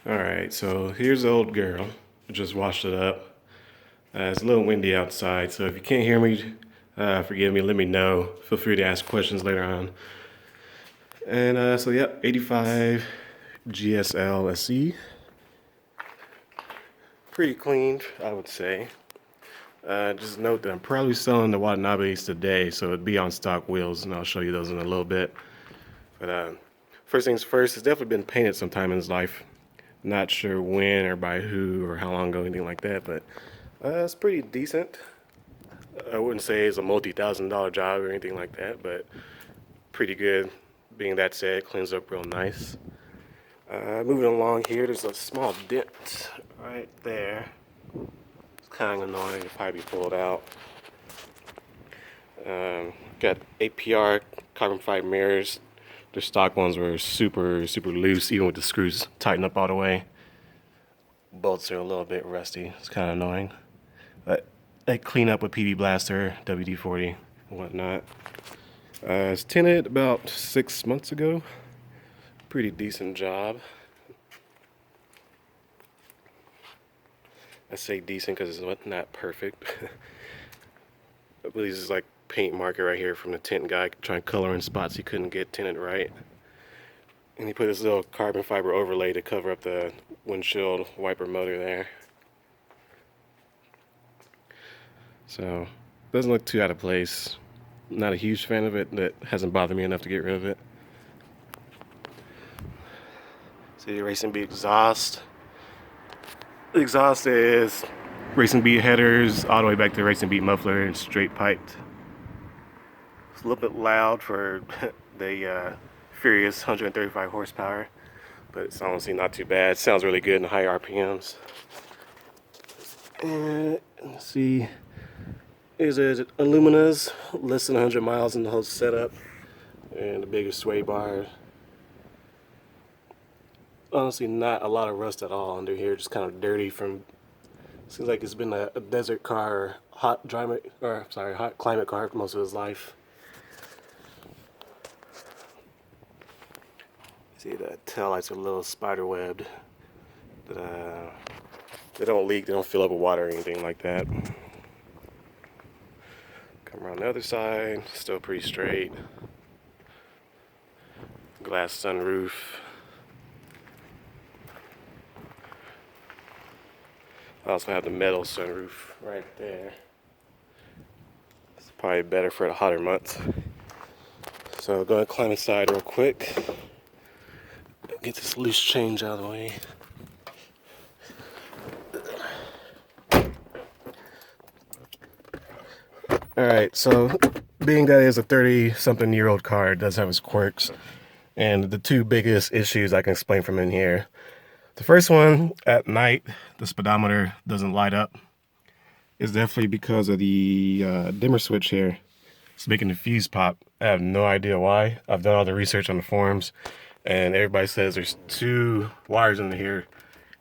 Alright, so here's the old girl. I just washed it up. It's a little windy outside, so if you can't hear me, forgive me, let me know. Feel free to ask questions later on. And so, yep, 85 Gsl-Se. Pretty clean, I would say. Just note that I'm probably selling the Watanabes today, so it'd be on stock wheels, and I'll show you those in a little bit. But first things first, it's definitely been painted sometime in his life. Not sure when or by who or how long ago, anything like that, but it's pretty decent. I wouldn't say it's a multi-$1,000 job or anything like that, but pretty good. Being that said, cleans up real nice. Moving along here, there's a small dent right there. It's kind of annoying, it'll probably be pulled out. Got APR carbon fiber mirrors. The stock ones were super loose, even with the screws tightened up all the way. Bolts are a little bit rusty. It's kind of annoying. But they clean up with PB Blaster, WD-40, and whatnot. It's tinted about 6 months ago. Pretty decent job. I say decent because it's not perfect. I believe this is like paint marker right here from the tint guy trying to color in spots he couldn't get tinted right. And he put this little carbon fiber overlay to cover up the windshield wiper motor there. So, doesn't look too out of place. Not a huge fan of it. That hasn't bothered me enough to get rid of it. See the Racing Beat exhaust. The exhaust is Racing Beat headers all the way back to the Racing Beat muffler and straight piped. It's a little bit loud for the Furious 135 horsepower, but it's honestly not too bad. It sounds really good in high RPMs. And let's see, here's a Illumina's, less than 100 miles in the whole setup, and the biggest sway bar. Honestly, not a lot of rust at all under here, just kind of dirty from, seems like it's been a desert car or hot climate car for most of his life. See, the taillights are a little spider webbed. They don't leak, they don't fill up with water or anything like that. Come around the other side, still pretty straight. Glass sunroof. I also have the metal sunroof right there. It's probably better for the hotter months. So go ahead and climb inside real quick. Get this loose change out of the way. Alright, so being that it is a 30-something-year-old car, it does have its quirks. And the two biggest issues I can explain from in here. The first one, at night, the speedometer doesn't light up. It's definitely because of the dimmer switch here. It's making the fuse pop. I have no idea why. I've done all the research on the forums, and everybody says there's two wires in here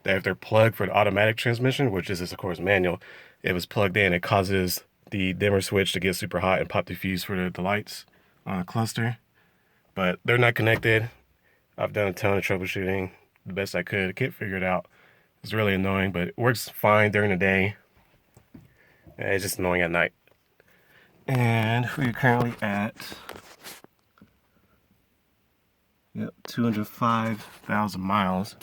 that if they're plugged for the automatic transmission, which is of course manual, if it's plugged in, it causes the dimmer switch to get super hot and pop the fuse for the lights on the cluster. But they're not connected. I've done a ton of troubleshooting, the best I could. I can't figure it out. It's really annoying, but it works fine during the day. It's just annoying at night. And we're currently at 205,000 miles.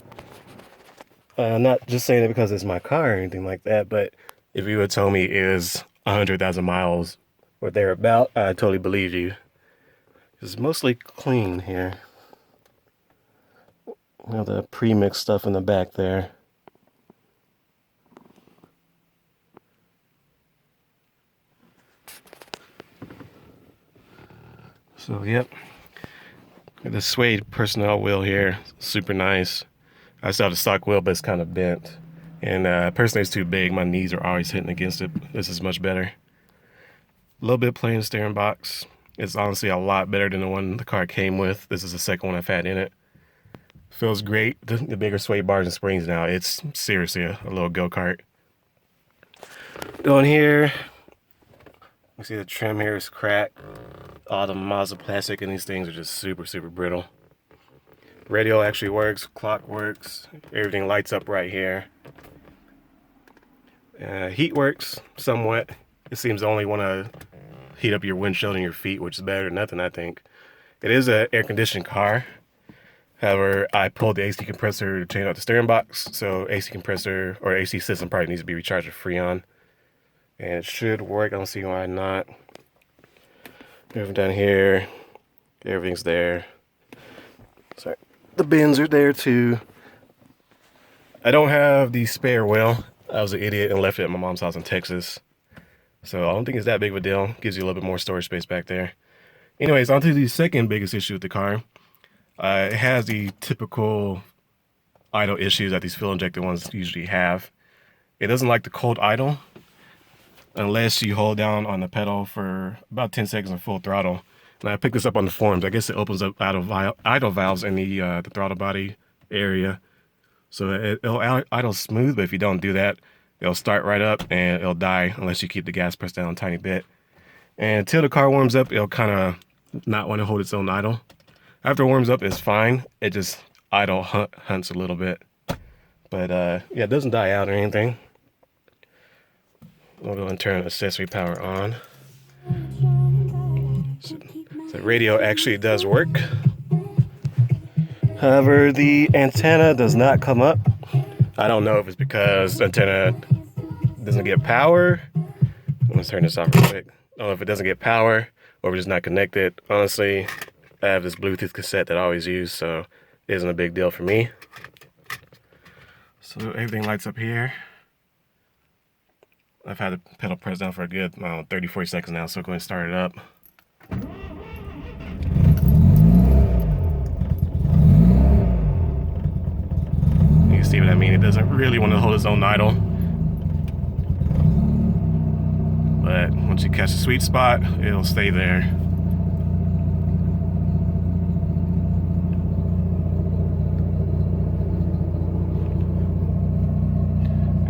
I'm not just saying it because it's my car or anything like that, but if you would tell me it was 100,000 miles or thereabout, I totally believe you. It's mostly clean here. You know, the pre-mixed stuff in the back there. So, yep. The suede personnel wheel here, super nice. I still have the stock wheel, but it's kind of bent. And personally, it's too big. My knees are always hitting against it. This is much better. A little bit plain steering box. It's honestly a lot better than the one the car came with. This is the second one I've had in it. Feels great. The bigger sway bars and springs now. It's seriously a little go-kart. Going here, you see the trim here is cracked. All the Mazda plastic in these things are just super brittle. Radio actually works, clock works, everything lights up right here. Heat works somewhat. It seems to only want to heat up your windshield and your feet, which is better than nothing, I think. It is an air-conditioned car. However, I pulled the AC compressor to change out the steering box, so AC compressor or AC system probably needs to be recharged with Freon. And it should work. I don't see why not. Everything down here, everything's there. Sorry, the bins are there too. I don't have the spare wheel. I was an idiot and left it at my mom's house in Texas. So I don't think it's that big of a deal. Gives you a little bit more storage space back there. Anyways, on to the second biggest issue with the car. It has the typical idle issues that these fuel-injected ones usually have. It doesn't like the cold idle unless you hold down on the pedal for about 10 seconds on full throttle. And I picked this up on the forums. I guess it opens up idle valves in the throttle body area. So it'll idle smooth, but if you don't do that, it'll start right up and it'll die unless you keep the gas pressed down a tiny bit. And until the car warms up, it'll kind of not want to hold its own idle. After it warms up, it's fine. It just idle hunts a little bit. But yeah, it doesn't die out or anything. We'll go and turn accessory power on. So the radio actually does work. However, the antenna does not come up. I don't know if it's because the antenna doesn't get power. Let's turn this off real quick. I don't know if it doesn't get power or if it's not connected. Honestly, I have this Bluetooth cassette that I always use, so it isn't a big deal for me. So everything lights up here. I've had the pedal pressed down for a good 30-40 seconds now, so go ahead and start it up. You can see what I mean. It doesn't really want to hold its own idle. But once you catch the sweet spot, it'll stay there.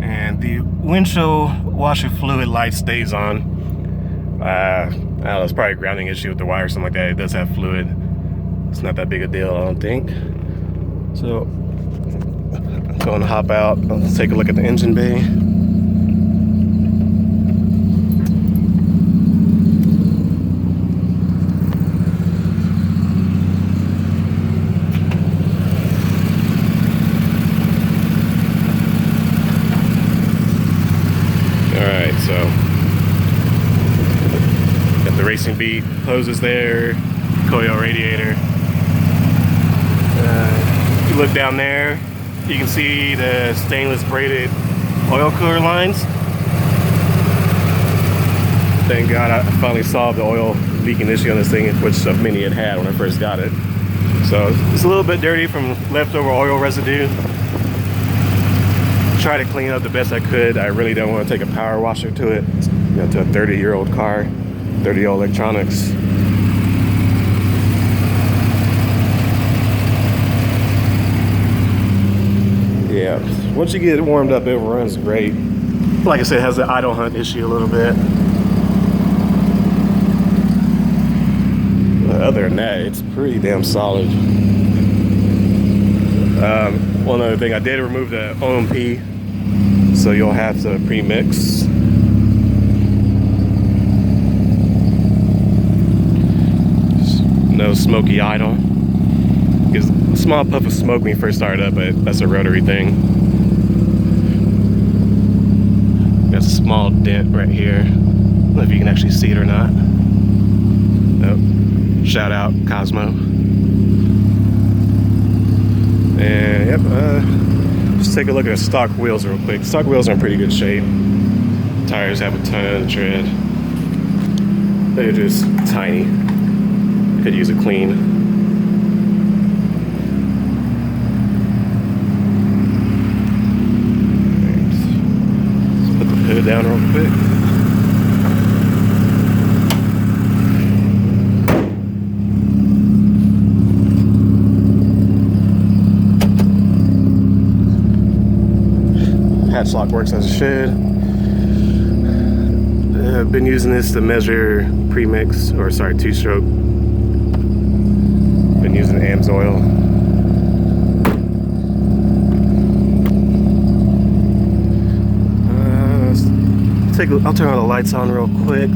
And the windshield washer fluid light stays on. I don't know, it's probably a grounding issue with the wire or something like that. It does have fluid. It's not that big a deal, I don't think. So, I'm going to hop out. Let's take a look at the engine bay. Alright, so got the racing beat hoses there, coil radiator. If you look down there, you can see the stainless braided oil cooler lines. Thank God I finally solved the oil leaking issue on this thing, which many had when I first got it. So it's a little bit dirty from leftover oil residue. Try to clean up the best I could. I really don't want to take a power washer to it, to a 30-year-old car, 30-year-old electronics. Yeah, once you get it warmed up, it runs great. Like I said, it has the idle hunt issue a little bit. But other than that, it's pretty damn solid. One other thing, I did remove the OMP, so you'll have to pre-mix. No smoky idle. Gives a small puff of smoke when you first start up, but that's a rotary thing. Got a small dent right here. I don't know if you can actually see it or not. Nope. Shout out Cosmo. And yep, just take a look at the stock wheels real quick. Stock wheels are in pretty good shape. Tires have a ton of tread. They're just tiny. Could use a clean. Let's put the hood down real quick. Hatch lock works as it should. I've been using this to measure premix, or sorry, two-stroke. Been using AMSOIL. I'll turn all the lights on real quick.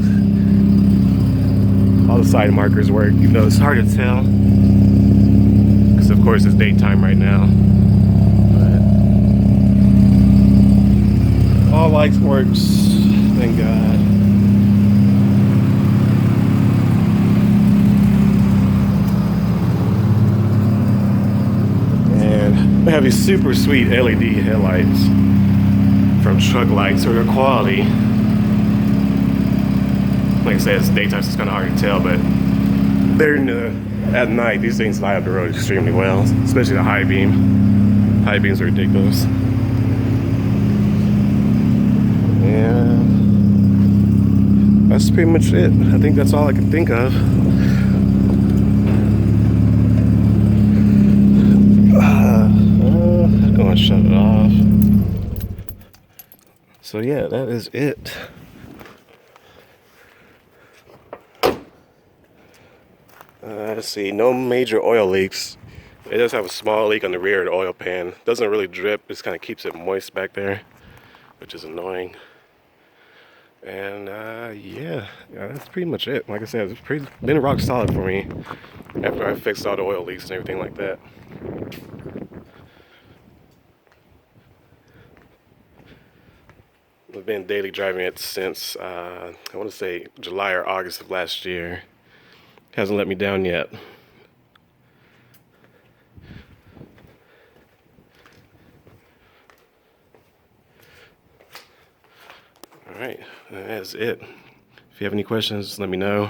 All the side markers work, even though it's hard to tell. Because of course it's daytime right now. But all lights works, thank God. And we have these super sweet LED headlights from Truck Lights, so they're quality. Like I said, it's daytime, so it's kind of hard to tell, but they're at night, these things light up the road extremely well, especially the high beam. High beams are ridiculous. And that's pretty much it. I think that's all I can think of. I'm gonna shut it off. So yeah, that is it. Let's see, no major oil leaks. It does have a small leak on the rear of the oil pan. Doesn't really drip, just kind of keeps it moist back there, which is annoying. And yeah, that's pretty much it. Like I said, it's been rock solid for me after I fixed all the oil leaks and everything like that. I've been daily driving it since I want to say July or August of last year. Hasn't let me down yet. Alright, that's it. If you have any questions, let me know.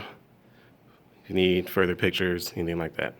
If you need further pictures, anything like that.